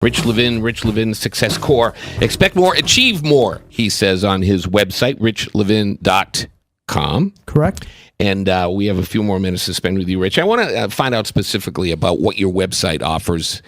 Rich Levin Success Core. Expect more, achieve more, he says on his website, richlevin.com. Correct. And we have a few more minutes to spend with you, Rich. I want to find out specifically about what your website offers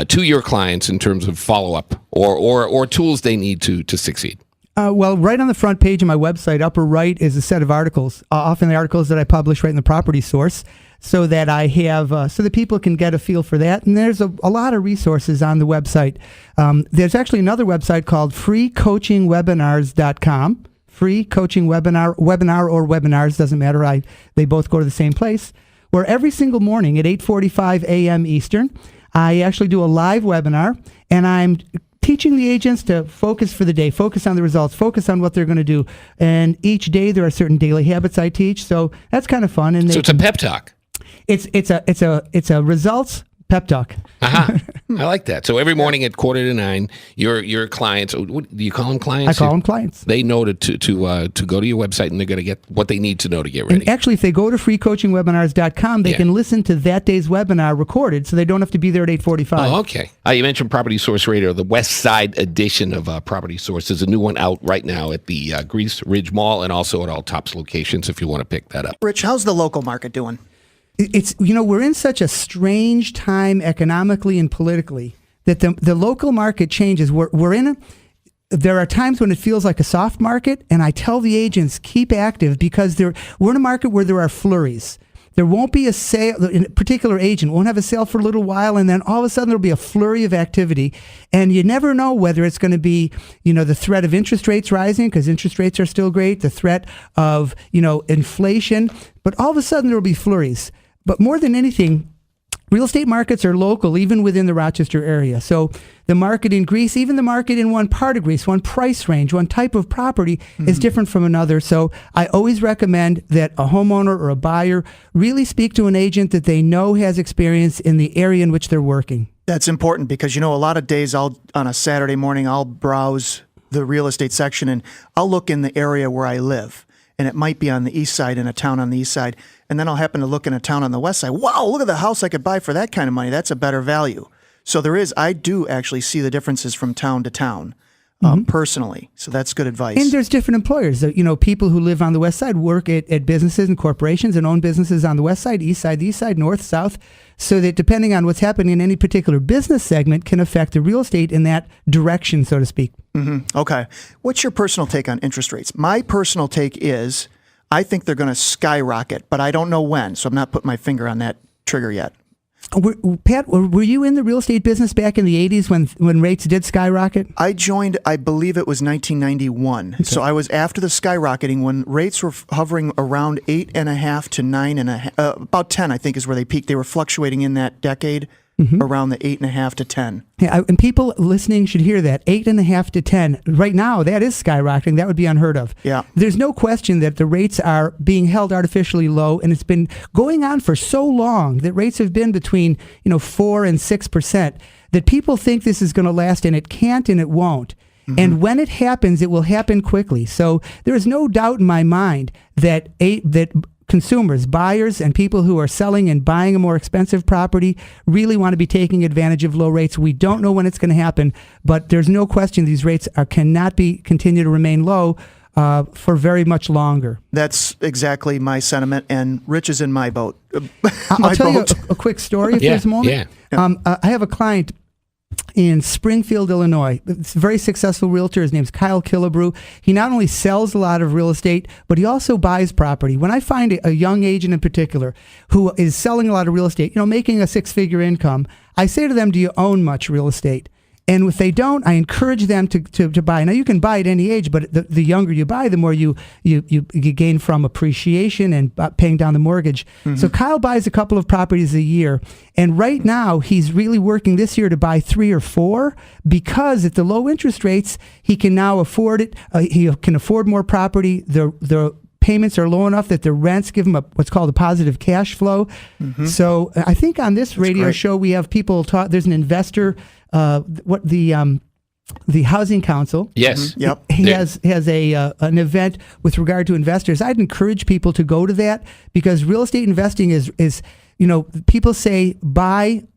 to your clients in terms of follow-up or tools they need to succeed. Well, right on the front page of my website, upper right, is a set of articles, often the articles that I publish right in the Property Source, so that I have, so that people can get a feel for that. And there's a lot of resources on the website. There's actually another website called freecoachingwebinars.com. Free coaching webinar or webinars, doesn't matter. They both go to the same place, where every single morning at 8:45 a.m. Eastern, I actually do a live webinar, and I'm teaching the agents to focus for the day, focus on the results, focus on what they're going to do. And each day there are certain daily habits I teach, so that's kind of fun. And so it's a pep talk. It's a results pep talk. I like that. So every morning at 8:45, your clients, what, do you call them clients? I call them clients. They know to go to your website, and they're going to get what they need to know to get ready. And actually, if they go to freecoachingwebinars.com, they can listen to that day's webinar recorded, so they don't have to be there at 8:45. Oh, okay. You mentioned Property Source Radio. The West Side edition of Property Source. There's a new one out right now at the Grease Ridge Mall and also at all Tops locations if you want to pick that up. Rich, how's the local market doing? It's, we're in such a strange time economically and politically that the local market changes. There are times when it feels like a soft market, and I tell the agents, keep active, because we're in a market where there are flurries. There won't be a sale, a particular agent won't have a sale for a little while, and then all of a sudden there'll be a flurry of activity, and you never know whether it's going to be, the threat of interest rates rising, because interest rates are still great, the threat of, inflation, but all of a sudden there'll be flurries. But more than anything, real estate markets are local, even within the Rochester area. So the market in Greece, even the market in one part of Greece, one price range, one type of property is different from another. So I always recommend that a homeowner or a buyer really speak to an agent that they know has experience in the area in which they're working. That's important because, a lot of days on a Saturday morning, I'll browse the real estate section and I'll look in the area where I live. And it might be on the east side, in a town on the east side. And then I'll happen to look in a town on the west side. Wow, look at the house I could buy for that kind of money. That's a better value. So I do actually see the differences from town to town personally. So that's good advice. And there's different employers. People who live on the west side work at businesses and corporations and own businesses on the west side, east side, north, south. So that depending on what's happening in any particular business segment can affect the real estate in that direction, so to speak. Mm-hmm. Okay. What's your personal take on interest rates? My personal take is I think they're going to skyrocket, but I don't know when, so I'm not putting my finger on that trigger yet. Pat, were you in the real estate business back in the 80s when rates did skyrocket? I joined, I believe it was 1991. Okay. So I was after the skyrocketing when rates were hovering around 8.5 to 9.5, about 10, I think is where they peaked. They were fluctuating in that decade. Around the 8.5 to 10. Yeah, and people listening should hear that 8.5 to 10. Right now, that is skyrocketing. That would be unheard of. Yeah, there's no question that the rates are being held artificially low, and it's been going on for so long that rates have been between 4 and 6%. That people think this is going to last, and it can't, and it won't. And when it happens, it will happen quickly. So there is no doubt in my mind that consumers, buyers, and people who are selling and buying a more expensive property really want to be taking advantage of low rates. We don't know when it's going to happen, but there's no question these rates cannot continue to remain low for very much longer. That's exactly my sentiment, and Rich is in my boat. I'll tell you a quick story if there's a moment. Yeah. I have a client in Springfield, Illinois. It's a very successful realtor. His name's Kyle Killebrew. He not only sells a lot of real estate, but he also buys property. When I find a young agent in particular who is selling a lot of real estate, making a six-figure income, I say to them, do you own much real estate? And if they don't, I encourage them to buy. Now, you can buy at any age, but the younger you buy, the more you gain from appreciation and paying down the mortgage. So Kyle buys a couple of properties a year. And right now, he's really working this year to buy 3 or 4 because at the low interest rates, he can now afford it. He can afford more property. The payments are low enough that the rents give him what's called a positive cash flow. So I think on this radio show, we have people talk. There's an investor, the Housing Council. Yes. Yep. He has an event with regard to investors. I'd encourage people to go to that because real estate investing is people say buy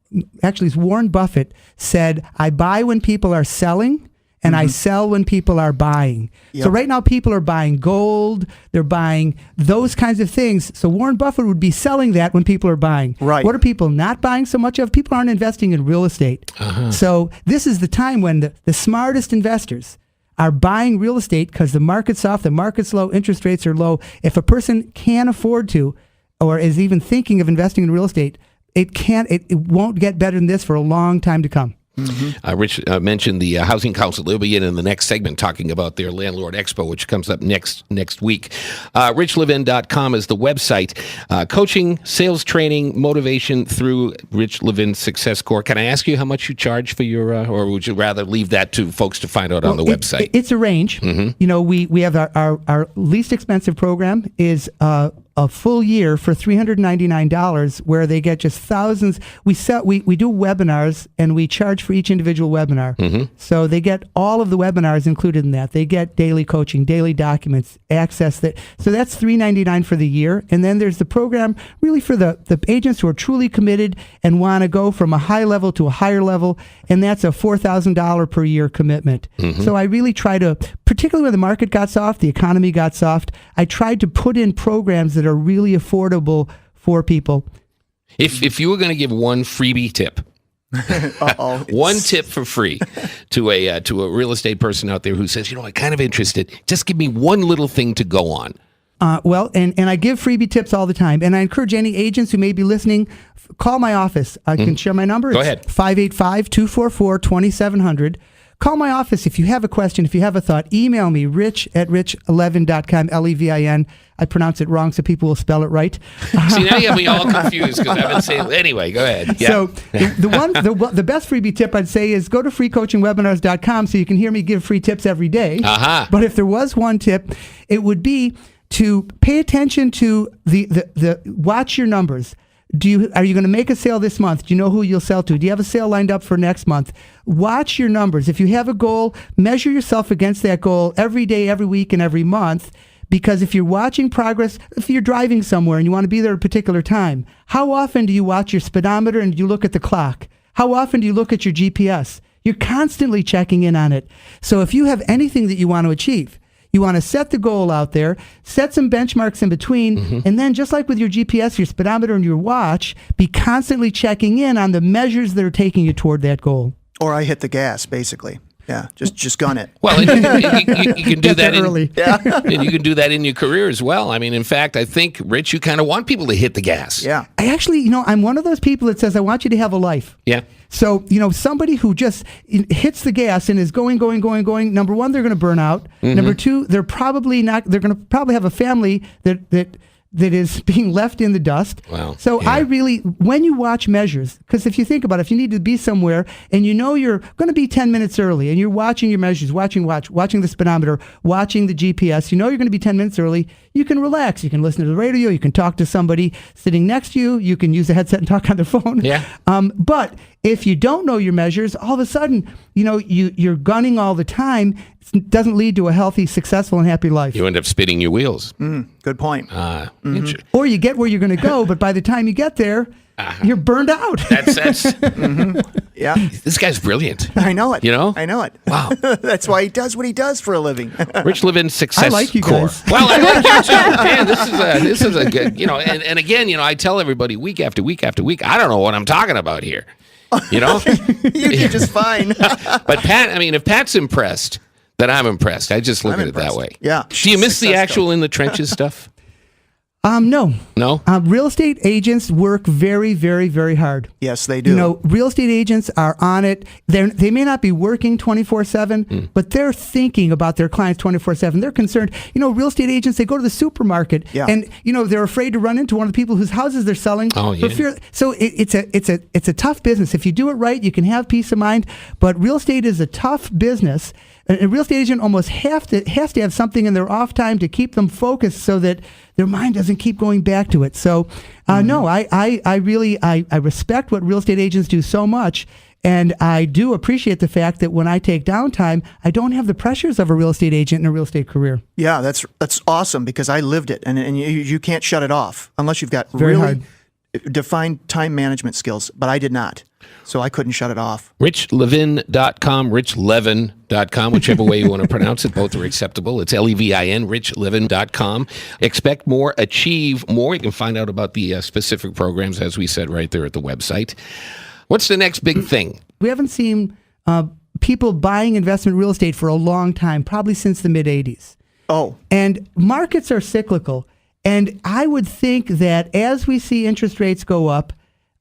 actually it's Warren Buffett said, I buy when people are selling and I sell when people are buying. So right now people are buying gold, they're buying those kinds of things. So Warren Buffett would be selling that when people are buying. Right. What are people not buying so much of? People aren't investing in real estate. So this is the time when the smartest investors are buying real estate because the market's off, the market's low, interest rates are low. If a person can't afford to or is even thinking of investing in real estate, it won't get better than this for a long time to come. Rich mentioned the Housing Council. They'll be in the next segment talking about their Landlord Expo, which comes up next week. RichLevin.com is the website. Coaching, sales training, motivation through Rich Levin Success Core. Can I ask you how much you charge for your, or would you rather leave that to folks to find out on the website? It's a range. You know, we have our least expensive program is a full year for $399, where they get just thousands. We do webinars and we charge for each individual webinar. So they get all of the webinars included in that. They get daily coaching, daily documents, access that. So that's $399 for the year. And then there's the program really for the agents who are truly committed and want to go from a high level to a higher level. And that's a $4,000 per year commitment. So I really try to, particularly when the market got soft, the economy got soft, I tried to put in programs that are really affordable for people. If you were going to give one freebie tip, one tip for free to a real estate person out there who says, you know, I'm kind of interested, just give me one little thing to go on. Well, and I give freebie tips all the time, and I encourage any agents who may be listening, call my office. I can share my number. Go ahead. 585-244-2700. Call my office if you have a question, if you have a thought. Email me, rich@richlevin.com, Levin. I pronounce it wrong, so people will spell it right. See, now you have me all confused because I've been saying, anyway, go ahead. Yeah. So the best freebie tip I'd say is go to freecoachingwebinars.com so you can hear me give free tips every day. But if there was one tip, it would be to pay attention to the watch your numbers. Are you going to make a sale this month? Do you know who you'll sell to? Do you have a sale lined up for next month? Watch your numbers. If you have a goal, measure yourself against that goal every day, every week, and every month. Because if you're watching progress, if you're driving somewhere and you want to be there at a particular time, how often do you watch your speedometer and do you look at the clock? How often do you look at your GPS? You're constantly checking in on it. So if you have anything that you want to achieve, you want to set the goal out there, set some benchmarks in between, and then just like with your GPS, your speedometer, and your watch, be constantly checking in on the measures that are taking you toward that goal. Or I hit the gas, basically. Yeah, just gun it. Well, you can do that early. And you can do that in your career as well. I mean, in fact, I think, Rich, you kind of want people to hit the gas. Yeah. I actually, I'm one of those people that says, I want you to have a life. Yeah. So, somebody who just hits the gas and is going, number one, they're going to burn out. Number two, they're going to probably have a family that is being left in the dust. Wow. So I really, when you watch measures, because if you think about it, if you need to be somewhere and you're going to be 10 minutes early and you're watching your measures, watching the speedometer, watching the GPS, you're going to be 10 minutes early, you can relax. You can listen to the radio. You can talk to somebody sitting next to you. You can use a headset and talk on the phone. Yeah. But if you don't know your measures, all of a sudden, you're gunning all the time. It doesn't lead to a healthy, successful, and happy life. You end up spinning your wheels. Good point. Or you get where you're going to go, but by the time you get there, you're burned out. That's Yeah. This guy's brilliant. I know it. I know it. Wow. That's why he does what he does for a living. Rich Levin Success I like you Core. guys. Well, I like you too. Man, this is a good, and again, I tell everybody week after week after week, I don't know what I'm talking about here. You do just fine. But Pat, if Pat's impressed, then I'm impressed. I just look at it that way. Yeah. Do you miss the actual in the trenches stuff? No. No? Real estate agents work very, very, very hard. Yes, they do. Real estate agents are on it. They may not be working 24/7, but they're thinking about their clients 24/7. They're concerned. Real estate agents, they go to the supermarket and they're afraid to run into one of the people whose houses they're selling. Oh, yeah. For fear. So it's a tough business. If you do it right, you can have peace of mind. But real estate is a tough business. A real estate agent almost has to have something in their off time to keep them focused so that their mind doesn't keep going back to it. So, no, I really respect what real estate agents do so much. And I do appreciate the fact that when I take downtime, I don't have the pressures of a real estate agent in a real estate career. Yeah, that's awesome because I lived it. And you can't shut it off unless you've got Very hard. defined time management skills, but I did not. So I couldn't shut it off. RichLevin.com, RichLevin.com, whichever way you want to pronounce it. Both are acceptable. It's Levin, RichLevin.com. Expect more, achieve more. You can find out about the specific programs, as we said, right there at the website. What's the next big thing? We haven't seen people buying investment real estate for a long time, probably since the mid-'80s. Oh, And markets are cyclical. And I would think that as we see interest rates go up,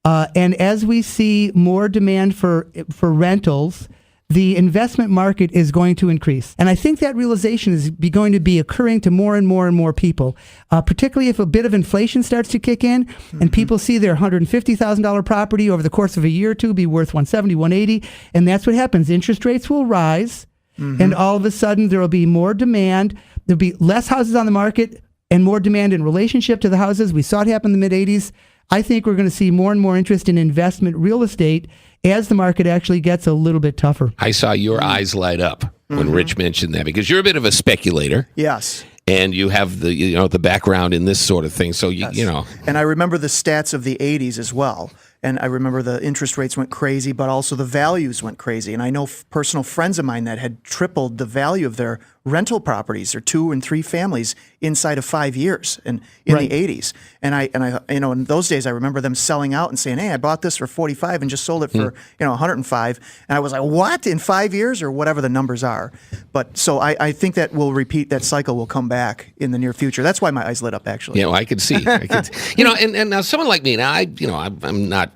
and as we see more demand for rentals, the investment market is going to increase. And I think that realization is going to be occurring to more and more and more people, particularly if a bit of inflation starts to kick in and people see their $150,000 property over the course of a year or two be worth 170, 180. And that's what happens. Interest rates will rise, and all of a sudden there will be more demand. There'll be less houses on the market and more demand in relationship to the houses. We saw it happen in the mid-'80s. I think we're going to see more and more interest in investment real estate as the market actually gets a little bit tougher. I saw your eyes light up when Rich mentioned that, because you're a bit of a speculator. yes. And you have the background in this sort of thing. So, you know. And I remember the stats of the 80s as well. And I remember the interest rates went crazy, but also the values went crazy. And I know personal friends of mine that had tripled the value of their rental properties, their 2 and 3 families, inside of 5 years and in Right. the 80s. And I, in those days, I remember them selling out and saying, "Hey, I bought this for 45 and just sold it for 105." And I was like, "What, in 5 years?" or whatever the numbers are. But so I think that will repeat. That cycle will come back in the near future. That's why my eyes lit up, actually. You know, I could see. And now someone like me, now I'm not.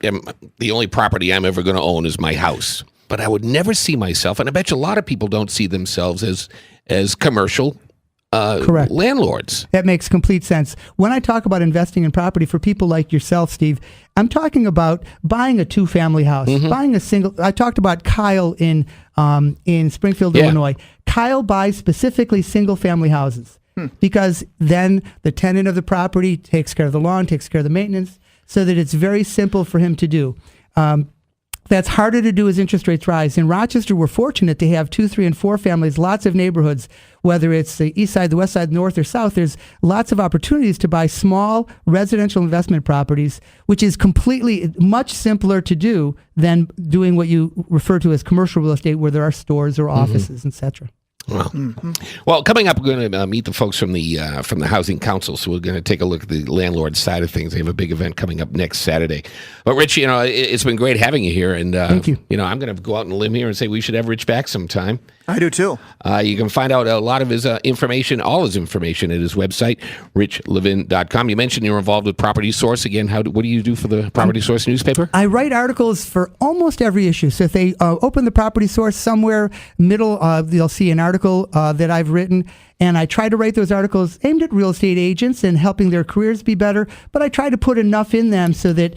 The only property I'm ever going to own is my house. But I would never see myself, and I bet you a lot of people don't see themselves as commercial Correct. landlords. That makes complete sense. When I talk about investing in property for people like yourself, Steve, I'm talking about buying a 2-family house, buying a single. I talked about Kyle in Springfield, Yeah. Illinois. Kyle buys specifically single-family houses because then the tenant of the property takes care of the lawn, takes care of the maintenance, so that it's very simple for him to do. That's harder to do as interest rates rise. In Rochester, we're fortunate to have 2, 3, and 4 families, lots of neighborhoods, whether it's the east side, the west side, north, or south. There's lots of opportunities to buy small residential investment properties, which is completely much simpler to do than doing what you refer to as commercial real estate, where there are stores or offices, etc. Well, coming up, we're going to meet the folks from the Housing Council. So we're going to take a look at the landlord side of things. They have a big event coming up next Saturday. But Rich, it's been great having you here. And Thank you. I'm going to go out on a limb here and say we should have Rich back sometime. I do too. You can find out a lot of his information, all his information, at his website, RichLevin.com. You mentioned you're involved with Property Source. Again, what do you do for the Property Source newspaper? I write articles for almost every issue. So if they open the Property Source somewhere middle, they'll see an article that I've written. And I try to write those articles aimed at real estate agents and helping their careers be better. But I try to put enough in them so that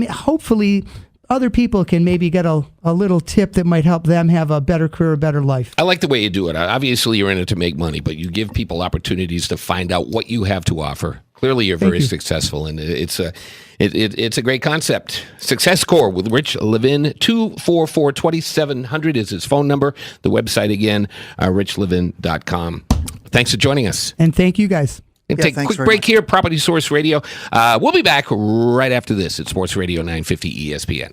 hopefully other people can maybe get a little tip that might help them have a better career, a better life. I like the way you do it. Obviously, you're in it to make money, but you give people opportunities to find out what you have to offer. Clearly, you're very successful, and it's a great concept. Success Score with Rich Levin. 244-2700 is his phone number. The website again, RichLevin.com. Thanks for joining us. And thank you guys. And Yeah, take a thanks quick very break much. here, Property Source Radio. We'll be back right after this at Sports Radio 950 ESPN.